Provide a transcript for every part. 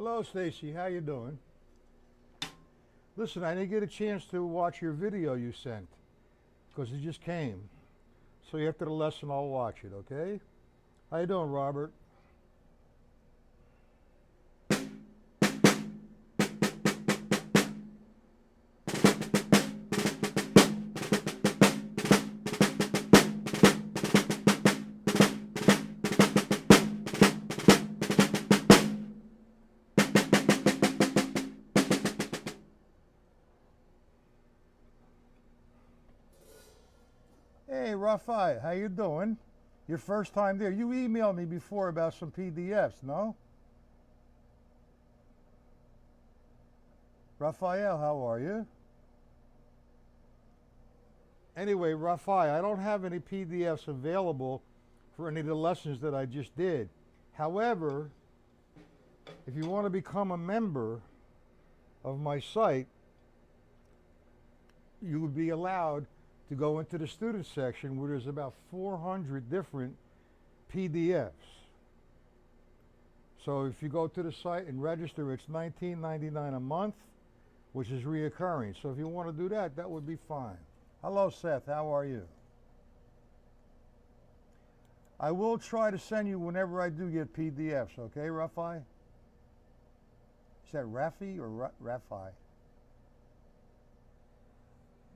Hello, Stacy. How you doing? Listen, I didn't get a chance to watch your video you sent because it just came. So after the lesson, I'll watch it, okay? How you doing, Robert? Hey, Rafi, how you doing? Your first time there. You emailed me before about some PDFs, no? Raphael, how are you? Anyway, Rafi, I don't have any PDFs available for any of the lessons that I just did. However, if you want to become a member of my site, you would be allowed to go into the student section where there's about 400 different PDFs. So if you go to the site and register, it's $19.99 a month, which is reoccurring. So if you want to do that, that would be fine. Hello, Seth. How are you? I will try to send you whenever I do get PDFs, okay, Rafi? Is that Rafi or Rafi?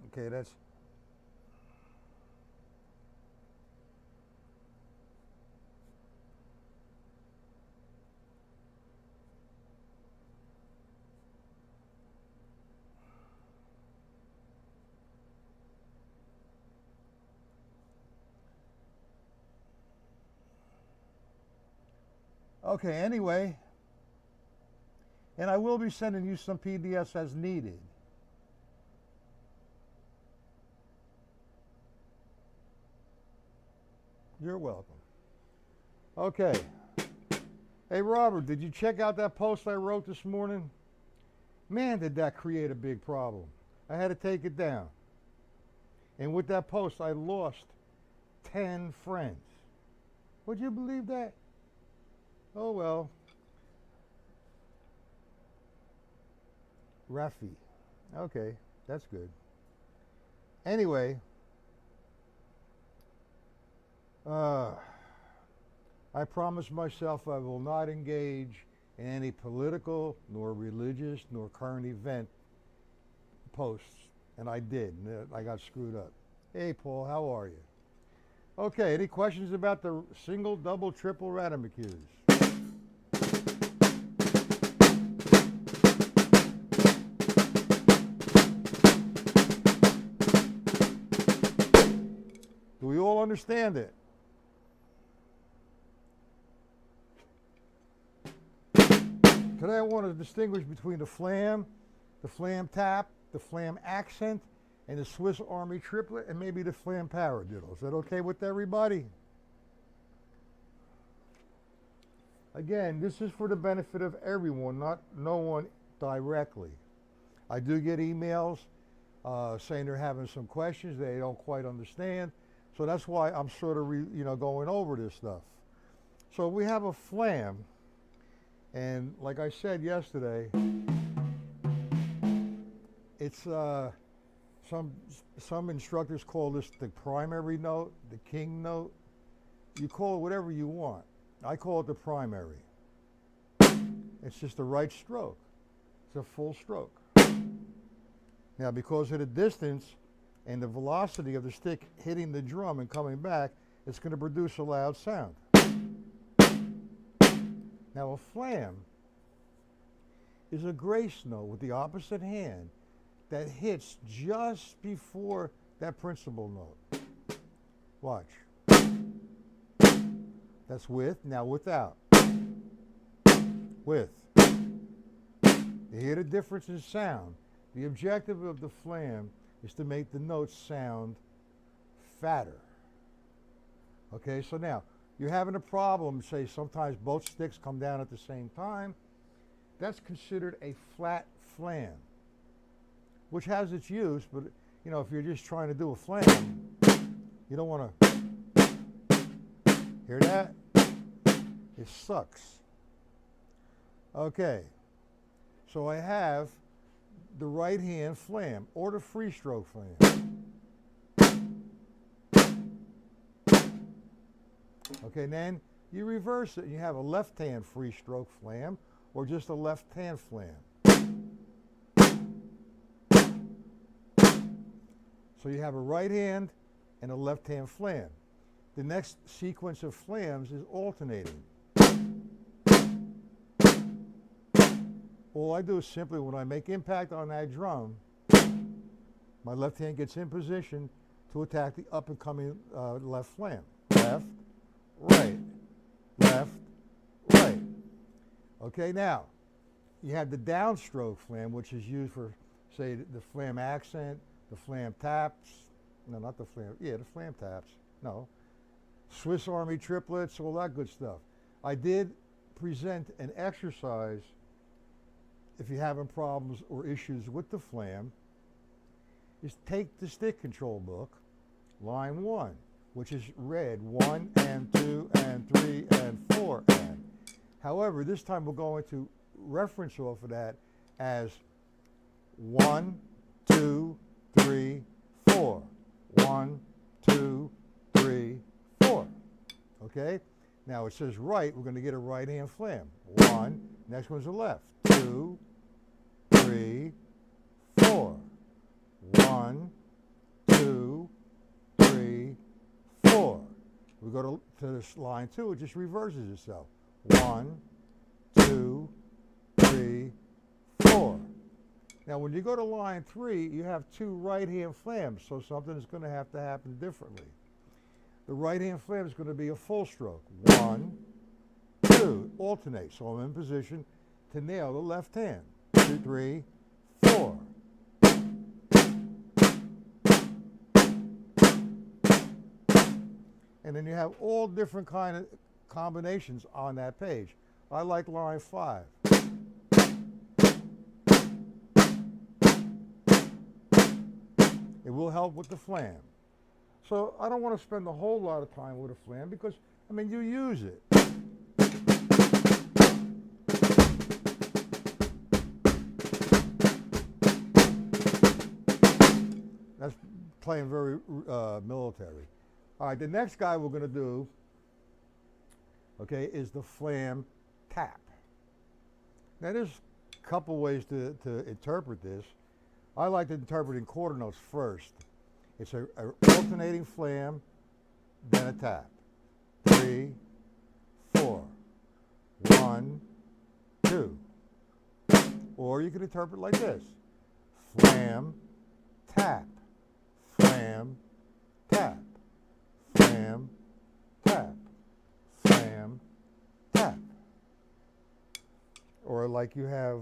Okay, that's... Okay, anyway, and I will be sending you some PDFs as needed. You're welcome. Okay. Hey, Robert, did you check out that post I wrote this morning? Man, did that create a big problem. I had to take it down. And with that post, I lost 10 friends. Would you believe that? Oh, well. Rafi. Okay, that's good. Anyway, I promised myself I will not engage in any political, nor religious, nor current event posts. And I did. And I got screwed up. Hey, Paul, how are you? Okay, any questions about the single, double, triple Radamacues? Do we all understand it? Today I want to distinguish between the Flam Tap, the Flam Accent, and the Swiss Army Triplet, and maybe the Flam Paradiddle. Is that okay with everybody? Again, this is for the benefit of everyone, not no one directly. I do get emails saying they're having some questions they don't quite understand. So that's why I'm sort of, going over this stuff. So we have a flam, and like I said yesterday, it's some instructors call this the primary note, the king note. You call it whatever you want. I call it the primary. It's just the right stroke. It's a full stroke. Now, because of the distance and the velocity of the stick hitting the drum and coming back, it's going to produce a loud sound. Now, a flam is a grace note with the opposite hand that hits just before that principal note. Watch. That's with, now without. With. You hear the difference in sound. The objective of the flam is to make the notes sound fatter. Okay, so now, you're having a problem, say sometimes both sticks come down at the same time. That's considered a flat flam, which has its use, but if you're just trying to do a flam, you don't want to hear that. It sucks. Okay, So I have the right hand flam or the free stroke flam. Okay, and then you reverse it and you have a left hand free stroke flam or just a left hand flam. So you have a right hand and a left hand flam. The next sequence of flams is alternating. All I do is simply, when I make impact on that drum, my left hand gets in position to attack the up and coming left flam. Left, right, left, right. Okay, now, you have the downstroke flam, which is used for, say, the Flam Accent, the Flam Taps. No, not the Flam, yeah, the Flam Taps. No. Swiss Army triplets, all that good stuff. I did present an exercise if you're having problems or issues with the flam, is take the stick control book, line 1, which is read 1 and 2 and 3 and 4 and. However, this time we're going to reference off of that as 1, 2, 3, 4. 1, 2, 3, 4. Okay? Now it says right, we're going to get a right hand flam. 1, next one's a left. 2, 3, 4. 1, 2, 3, 4. We go to this line 2, it just reverses itself. 1, 2, 3, 4. Now when you go to line 3, you have 2 right hand flams, so something is going to happen differently. The right hand flam is going to be a full stroke. 1, 2, alternate. So I'm in position to nail the left hand. 2, 3, 4. And then you have all different kind of combinations on that page. I like line 5. It will help with the flam. So I don't want to spend a whole lot of time with a flam because, I mean, you use it. That's playing very military. All right, the next guy we're going to do, okay, is the Flam Tap. Now there's a couple ways to interpret this. I like to interpret in quarter notes first. It's a alternating flam, then a tap. 3, 4. 1, 2. Or you can interpret like this. Flam, tap. Flam, tap. Flam, tap. Flam, tap. Or like you have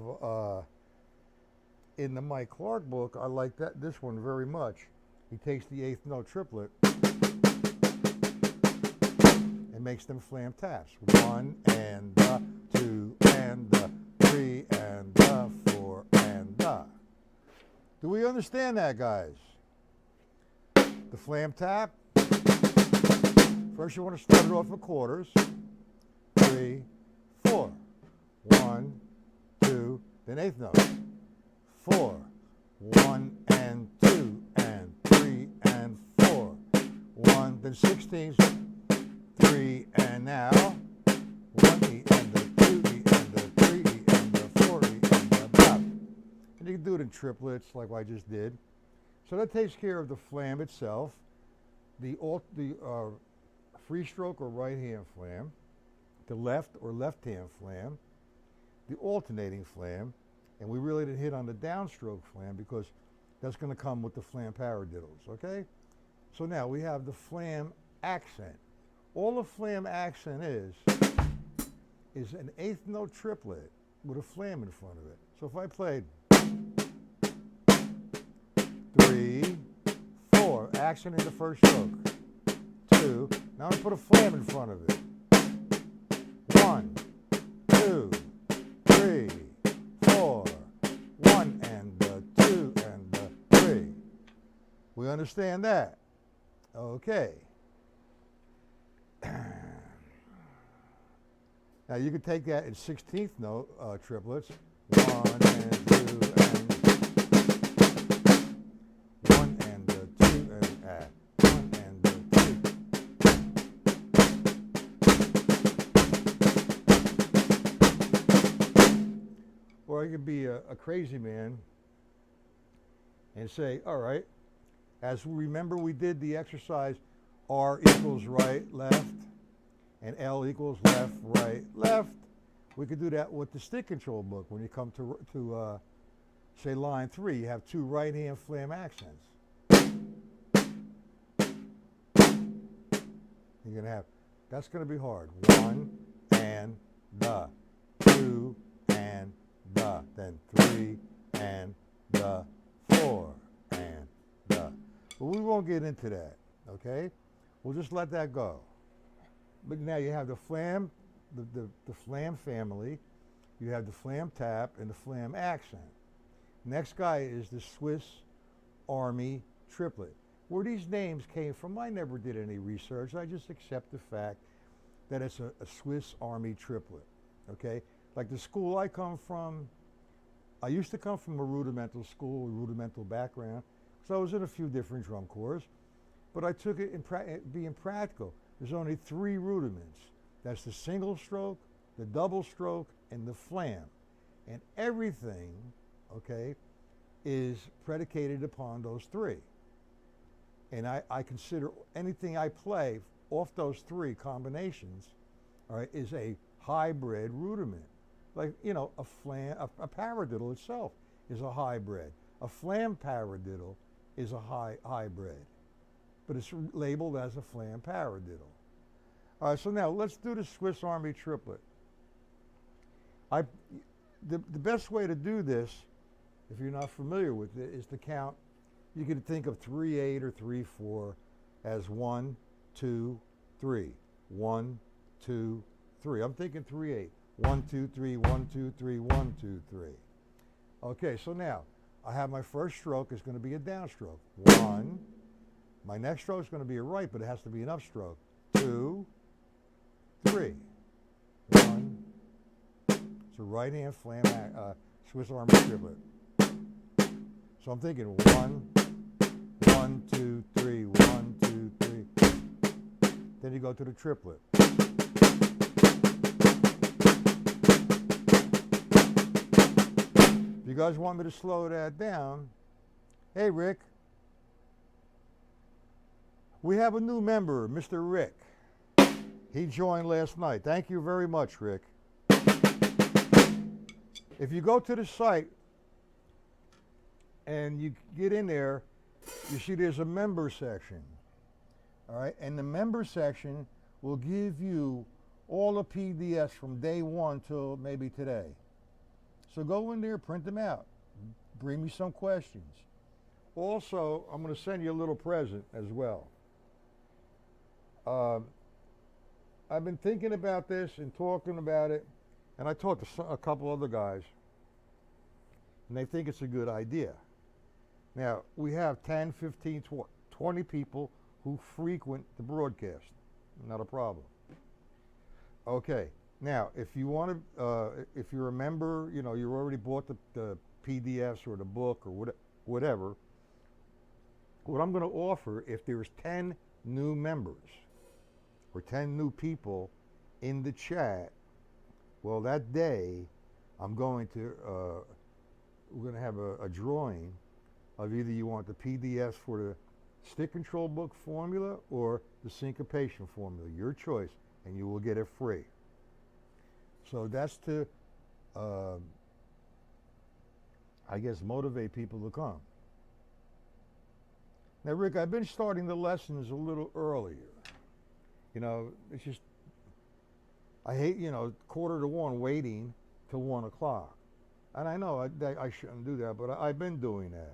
in the Mike Clark book, I like this one very much. He takes the 8th note triplet and makes them flam taps. 1 and 2 and 3 and 4 and Do we understand that, guys? The flam tap. First you want to start it off with quarters. 3, 4. 1, 2, then 8th note. 4. 1 and 2 and 3 and 4. 1, then 16th, 3 and now 1 E and the 2 E and the 3 E and the 4 E and the blah. And you can do it in triplets like I just did. So that takes care of the flam itself, the free stroke or right hand flam, the left or left hand flam, the alternating flam, and we really didn't hit on the downstroke flam because that's going to come with the Flam Paradiddles, okay? So now we have the Flam Accent. All the Flam Accent is an 8th note triplet with a flam in front of it. So if I played 3, 4, accent in the first stroke, 2, now I'm going to put a flam in front of it. 1, 2, 3, 4, 1 and 2 and 3. We understand that? Okay. Now you could take that in 16th note triplets 1 and 2 and 1 and 2 and 1 and 2. Or I could be a crazy man and say, all right, as we remember we did the exercise R equals right, left, and L equals left, right, left. We could do that with the stick control book. When you come to say line 3, you have 2 right-hand flam accents. You're gonna have, that's gonna be hard. 1 and the, 2 and the, then 3 and the, 4 and the. But we won't get into that, okay? We'll just let that go. But now you have the flam, the flam family, you have the flam tap and the flam accent. Next guy is the Swiss Army triplet. Where these names came from, I never did any research. I just accept the fact that it's a Swiss Army triplet, okay? Like the school I come from, I used to come from a rudimental school, a rudimental background, so I was in a few different drum corps, but I took it in being practical. There's only 3 rudiments. That's the single stroke, the double stroke, and the flam. And everything, okay, is predicated upon those 3. And I consider anything I play off those 3 combinations, all right, is a hybrid rudiment. Like, you know, a paradiddle itself is a hybrid. A Flam Paradiddle is a hybrid. But it's labeled as a Flam Paradiddle. All right, so now let's do the Swiss Army triplet. The best way to do this, if you're not familiar with it, is to count. You could think of 3/8 or 3/4 as 1, 2, 3. 1, 2, 3. I'm thinking 3/8. 1, 2, 3, 1, 2, 3, 1, 2, 3. Okay, so now I have my first stroke is going to be a downstroke. 1. My next stroke is going to be a right, but it has to be an upstroke. 2, 3. 1. It's a right hand flam Swiss Army triplet. So I'm thinking 1, 1, 2, 3, 1, 2, 3. Then you go to the triplet. If you guys want me to slow that down, hey Rick, we have a new member, Mr. Rick. He joined last night. Thank you very much, Rick. If you go to the site and you get in there, you see there's a member section. All right, and the member section will give you all the PDFs from day 1 till maybe today. So go in there, print them out. Bring me some questions. Also, I'm going to send you a little present as well. I've been thinking about this and talking about it, and I talked to a couple other guys, and they think it's a good idea. Now, we have 10, 15, 20 people who frequent the broadcast. Not a problem. Okay. Now, if you want to, if you're a member, you know, you already bought the PDFs or the book or whatever, what I'm going to offer, if there's 10 new members or 10 new people in the chat, well, that day, I'm going to, we're going to have a drawing of either you want the PDFs for the stick control book formula or the syncopation formula, your choice, and you will get it free. So that's to, I guess, motivate people to come. Now, Rick, I've been starting the lessons a little earlier. You know, it's just, I hate, you know, 1:45 waiting till 1 o'clock. And I know I shouldn't do that, but I've been doing that.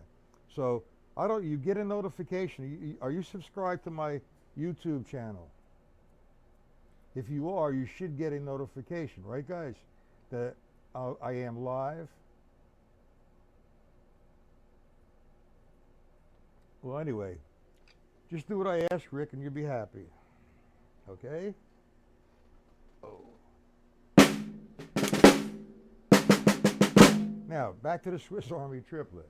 So, you get a notification. Are you subscribed to my YouTube channel? If you are, you should get a notification, right guys, that I am live. Well, anyway, just do what I ask, Rick, and you'll be happy. Okay? Oh. Now, back to the Swiss Army triplet.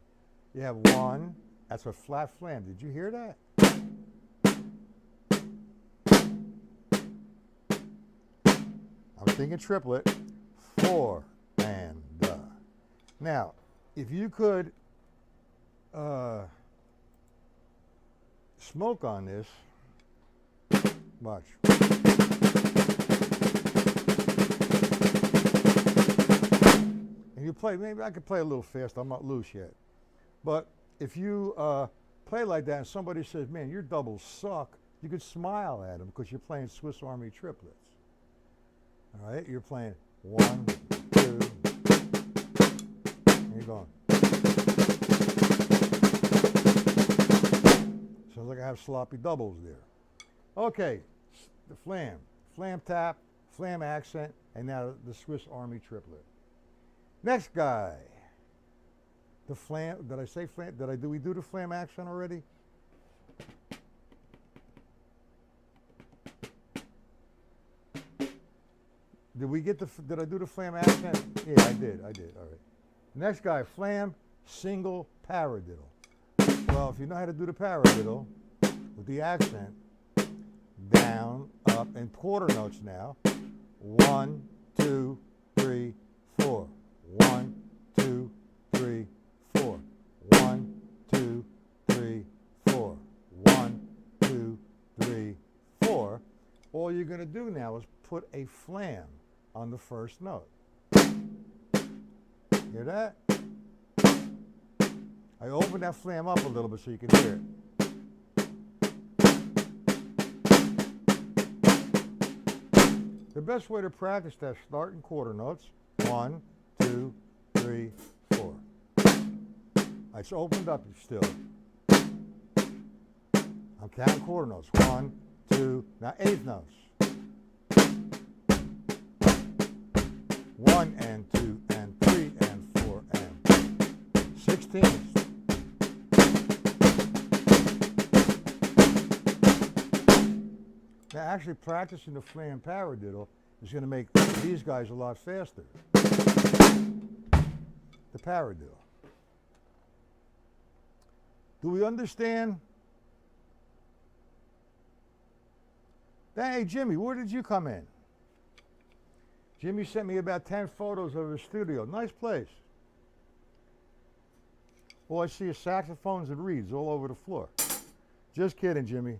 You have one, that's a flat flam. Did you hear that? I'm thinking triplet, 4 and Now, if you could smoke on this, watch. And you play, maybe I could play a little fast, I'm not loose yet. But if you play like that and somebody says, man, your doubles suck, you could smile at them because you're playing Swiss Army triplets. All right, you're playing 1, 2, and you're going. Sounds like I have sloppy doubles there. Okay, the flam, flam tap, flam accent, and now the Swiss Army triplet. Next guy, the flam. Did I say flam? Did we do the flam accent already? Did I do the flam accent? Yeah, I did, all right. Next guy, flam single paradiddle. Well, if you know how to do the paradiddle with the accent, down, up, and quarter notes now. 1, 2, 3, 4. 1, 2, 3, 4. 1, 2, 3, 4. 1, 2, 3, 4. All you're going to do now is put a flam on the first note. Hear that? I opened that flam up a little bit so you can hear it. The best way to practice that, start in quarter notes. 1, 2, 3, 4. It's opened up still. I'm counting quarter notes. 1, 2, now eighth notes. 1 and 2 and 3 and 4 and 16. Now, actually practicing the flam paradiddle is going to make these guys a lot faster. The paradiddle. Do we understand? Hey, Jimmy, where did you come in? Jimmy sent me about 10 photos of his studio. Nice place. All I see is saxophones and reeds all over the floor. Just kidding, Jimmy.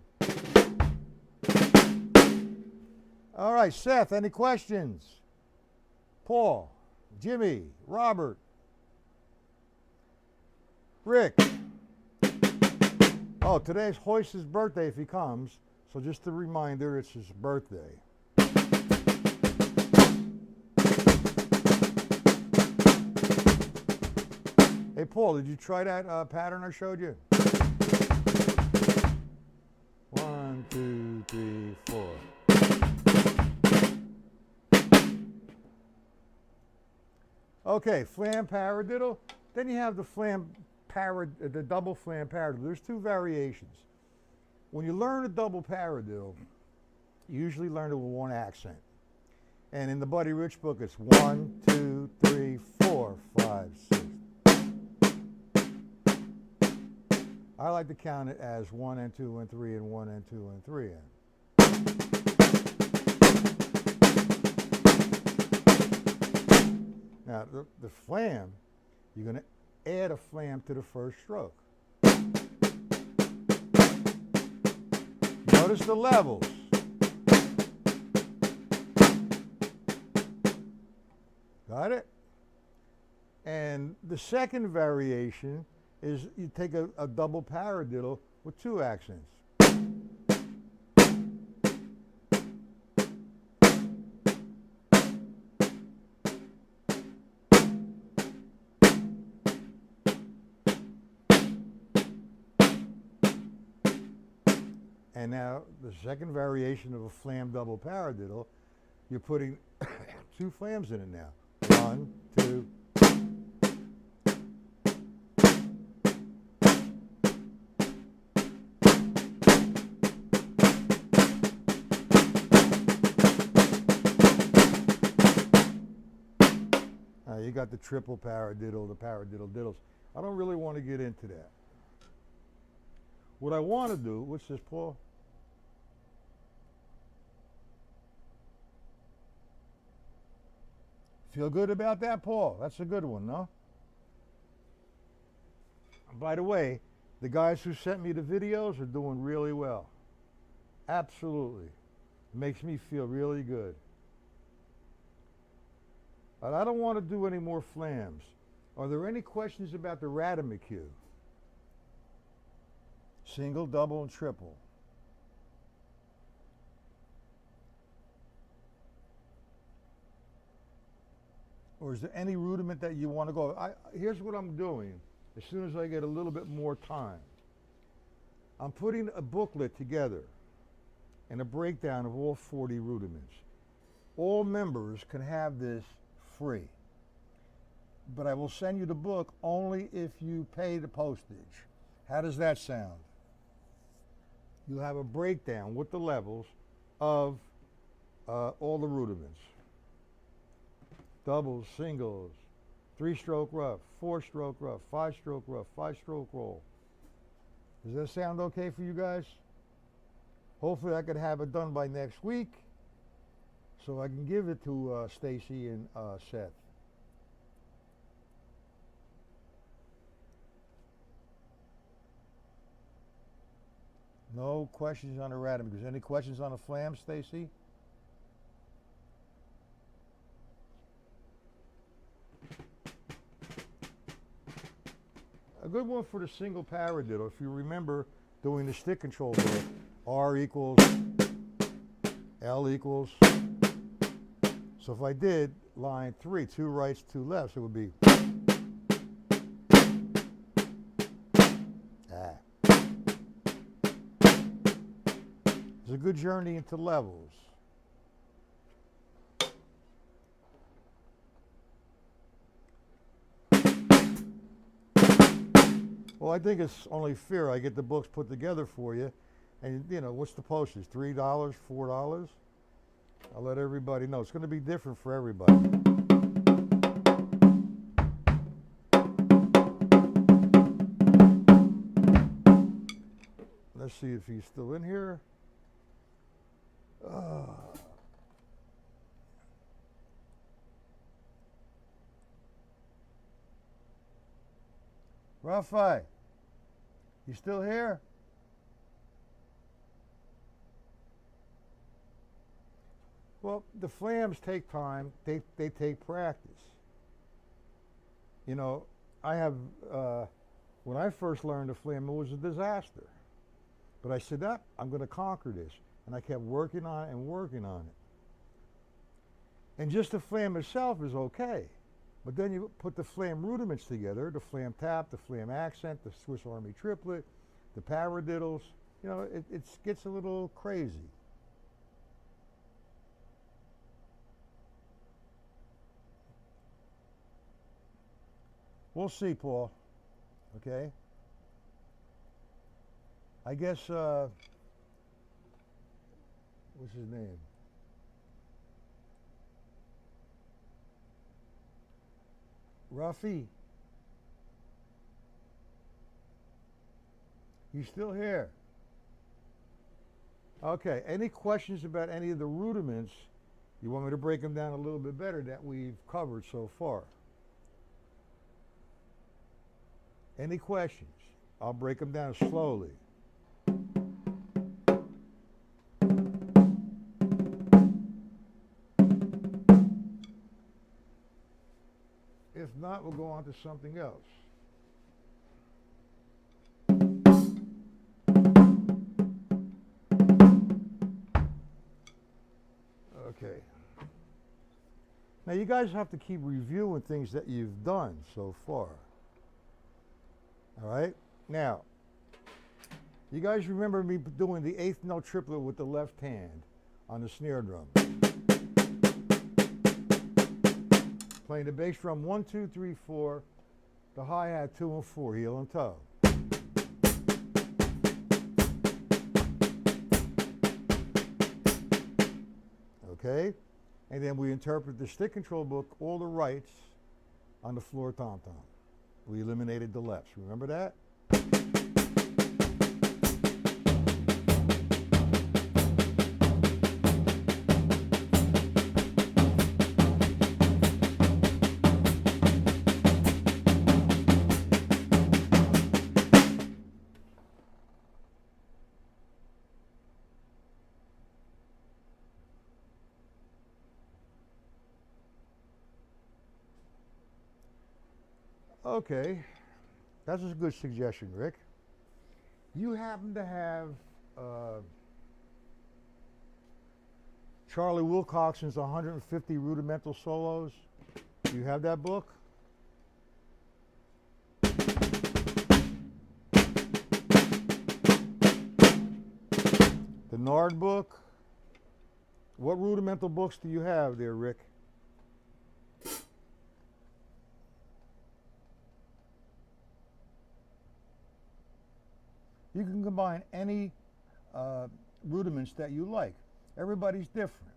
All right, Seth, any questions? Paul, Jimmy, Robert, Rick. Oh, today's Hoyce's birthday if he comes. So just a reminder, it's his birthday. Hey, Paul, did you try that pattern I showed you? 1, 2, 3, 4. Okay, flam paradiddle. Then you have the the double flam paradiddle. There's two variations. When you learn a double paradiddle, you usually learn it with one accent. And in the Buddy Rich book, it's 1, 2, 3, 4, 5, 6. I like to count it as 1 and 2 and 3 and 1 and 2 and 3 and. Now, the flam, you're going to add a flam to the first stroke. Notice the levels. Got it? And the second variation is you take a double paradiddle with two accents. And now the second variation of a flam double paradiddle, you're putting two flams in it now. 1, 2. You you got the triple paradiddle, the paradiddle diddles. I don't really want to get into that. What I want to do, what's this, Paul? Feel good about that, Paul? That's a good one, no? By the way, the guys who sent me the videos are doing really well. Absolutely. It makes me feel really good. But I don't want to do any more flams. Are there any questions about the Rudimental? Single, double, and triple. Or is there any rudiment that you want to go? Here's what I'm doing as soon as I get a little bit more time. I'm putting a booklet together and a breakdown of all 40 rudiments. All members can have this free, but I will send you the book only if you pay the postage. How does that sound? You'll have a breakdown with the levels of all the rudiments. Doubles, singles, 3-stroke rough, 4-stroke rough, 5-stroke rough, 5-stroke roll. Does that sound okay for you guys? Hopefully I could have it done by next week so I can give it to Stacy and Seth. No questions on the Rudimental. Any questions on the Flam, Stacy? A good one for the single paradiddle. If you remember doing the stick control work, R equals, L equals. So if I did line 3, 2 rights, 2 lefts, it would be. It's a good journey into levels. Well, I think it's only fair I get the books put together for you. And, you know, what's the postage? $3, $4? I'll let everybody know. It's going to be different for everybody. Let's see if he's still in here. Rafi, you still here? Well, the flams take time. They take practice. You know, I have, when I first learned to flam, it was a disaster. But I said, I'm going to conquer this. And I kept working on it and working on it. And just the flam itself is okay. But then you put the flam rudiments together, the Flam Tap, the Flam Accent, the Swiss Army Triplet, the Paradiddles. You know, it gets a little crazy. We'll see, Paul. Okay? I guess, what's his name? Rafi. You still here? Okay, any questions about any of the rudiments? You want me to break them down a little bit better that we've covered so far? Any questions? I'll break them down slowly. If not, we'll go on to something else. Okay. Now you guys have to keep reviewing things that you've done so far. All right? Now, you guys remember me doing the 8th note triplet with the left hand on the snare drum. Playing the bass drum 1, 2, 3, 4, the hi-hat 2 and 4, heel and toe. Okay? And then we interpret the stick control book, all the rights, on the floor tom-tom. We eliminated the lefts. Remember that? Okay, that's a good suggestion, Rick. You happen to have Charlie Wilcoxon's 150 Rudimental Solos? Do you have that book? The Nard book? What rudimental books do you have there, Rick? You can combine any rudiments that you like. Everybody's different.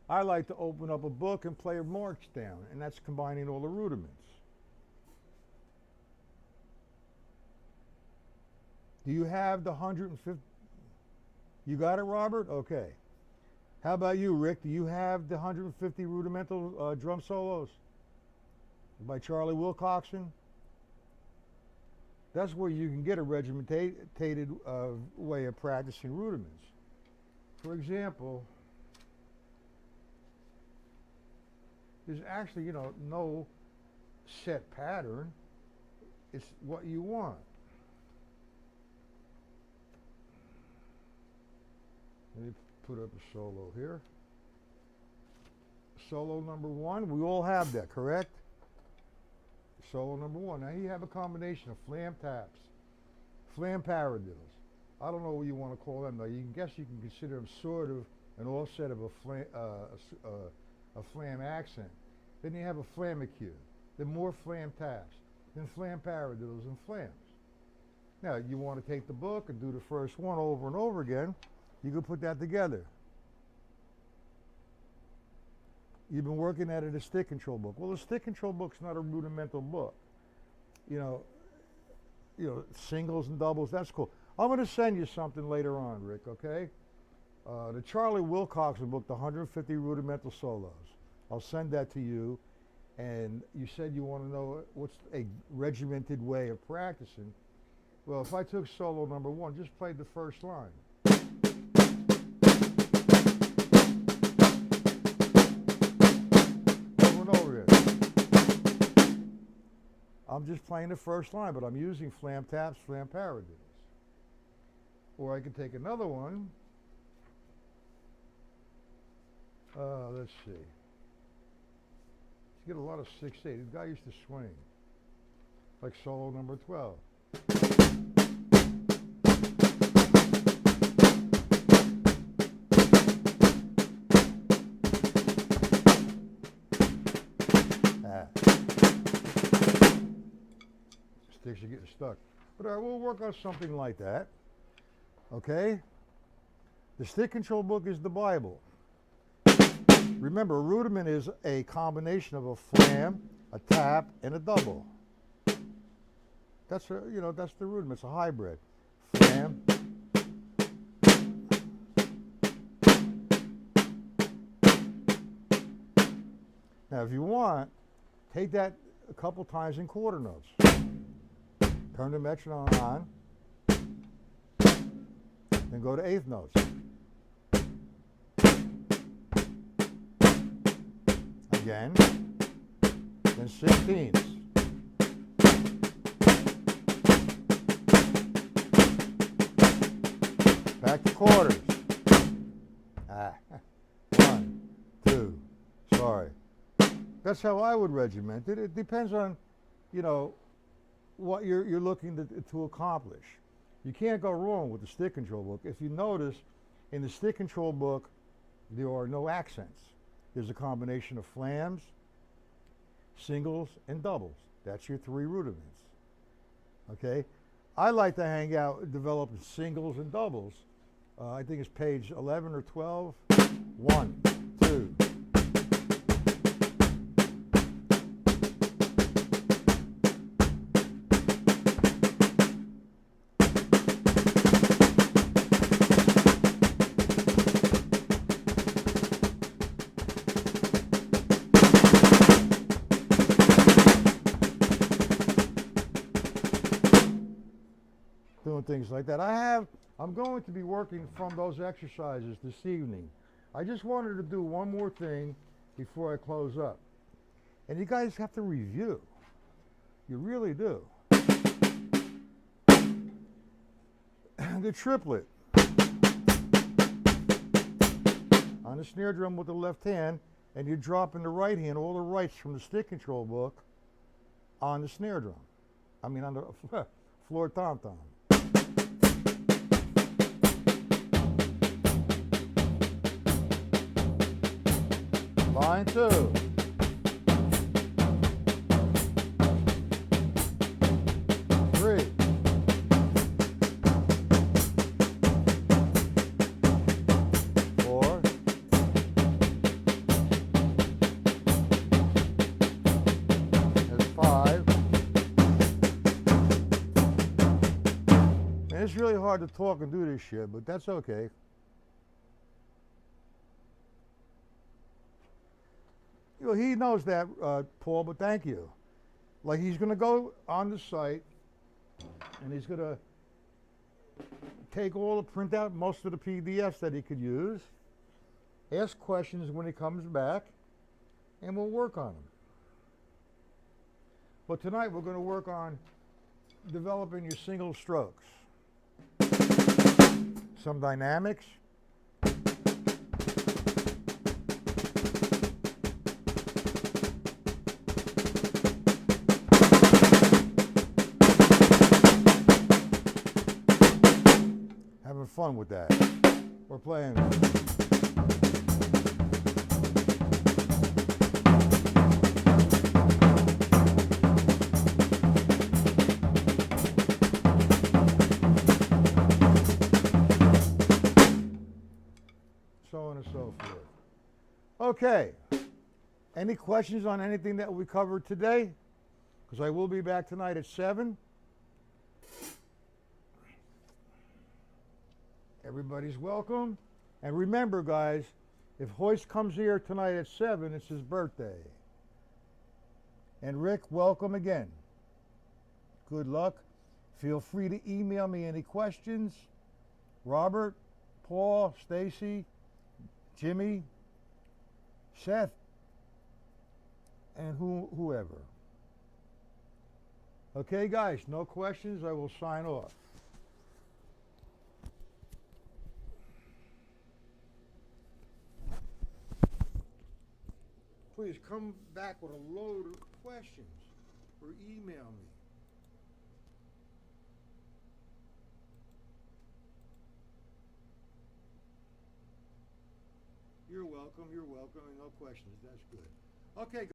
I like to open up a book and play a march down, and that's combining all the rudiments. Do you have the 150? You got it, Robert? Okay. How about you, Rick? Do you have the 150 Rudimental drum solos by Charlie Wilcoxon? That's where you can get a regimented way of practicing rudiments. For example, there's actually, no set pattern. It's what you want. Let me put up a solo here. Solo number 1, we all have that, correct? Solo number 1. Now you have a combination of Flam Taps, Flam Paradiddles. I don't know what you want to call them though. You can consider them sort of an offset of a Flam Accent. Then you have a Flam Accent, then more Flam Taps, then Flam Paradiddles and Flams. Now you want to take the book and do the first one over and over again. You can put that together. You've been working at a stick control book. Well, the stick control book's not a rudimental book. Singles and doubles, that's cool. I'm going to send you something later on, Rick, okay? The Charlie Wilcoxon book, the 150 Rudimental Solos. I'll send that to you. And you said you want to know what's a regimented way of practicing. Well, if I took solo number 1, just played the first line. I'm just playing the first line, but I'm using Flam Taps, Flam Paradiddles. Or I could take another one. Let's see. You get a lot of 6/8. This guy used to swing. Like solo number 12. Sticks are getting stuck. But we'll work on something like that. Okay? The stick control book is the Bible. Remember, a rudiment is a combination of a flam, a tap, and a double. That's the rudiment. It's a hybrid. Flam. Now, if you want, take that a couple times in quarter notes. Turn the metronome on, then go to 8th notes. Again, then 16ths. Back to quarters. 1, 2, sorry. That's how I would regiment it. It depends on, what you're looking to accomplish. You can't go wrong with the stick control book. If you notice, in the stick control book, there are no accents. There's a combination of flams, singles, and doubles. That's your 3 rudiments. Okay? I like to hang out, develop singles and doubles. I think it's page 11 or 12. 1, 2. things like that. I'm going to be working from those exercises this evening. I just wanted to do one more thing before I close up. And you guys have to review. You really do. The triplet. On the snare drum with the left hand, and you drop in the right hand all the rights from the stick control book on the snare drum. I mean on the floor tom-tom. Line 2. Three. Four. There's 5. And it's really hard to talk and do this shit, but that's okay. You know, he knows that, Paul, but thank you. Like, he's going to go on the site, and he's going to print out most of the PDFs that he could use, ask questions when he comes back, and we'll work on them. But tonight we're going to work on developing your single strokes. Some dynamics. Fun with that. We're playing. So on and so forth. Okay. Any questions on anything that we covered today? Because I will be back tonight at 7. Everybody's welcome. And remember, guys, if Hoist comes here tonight at 7, it's his birthday. And Rick, welcome again. Good luck. Feel free to email me any questions. Robert, Paul, Stacy, Jimmy, Seth, and whoever. Okay, guys, no questions. I will sign off. Please come back with a load of questions or email me. You're welcome, and no questions. That's good. Okay.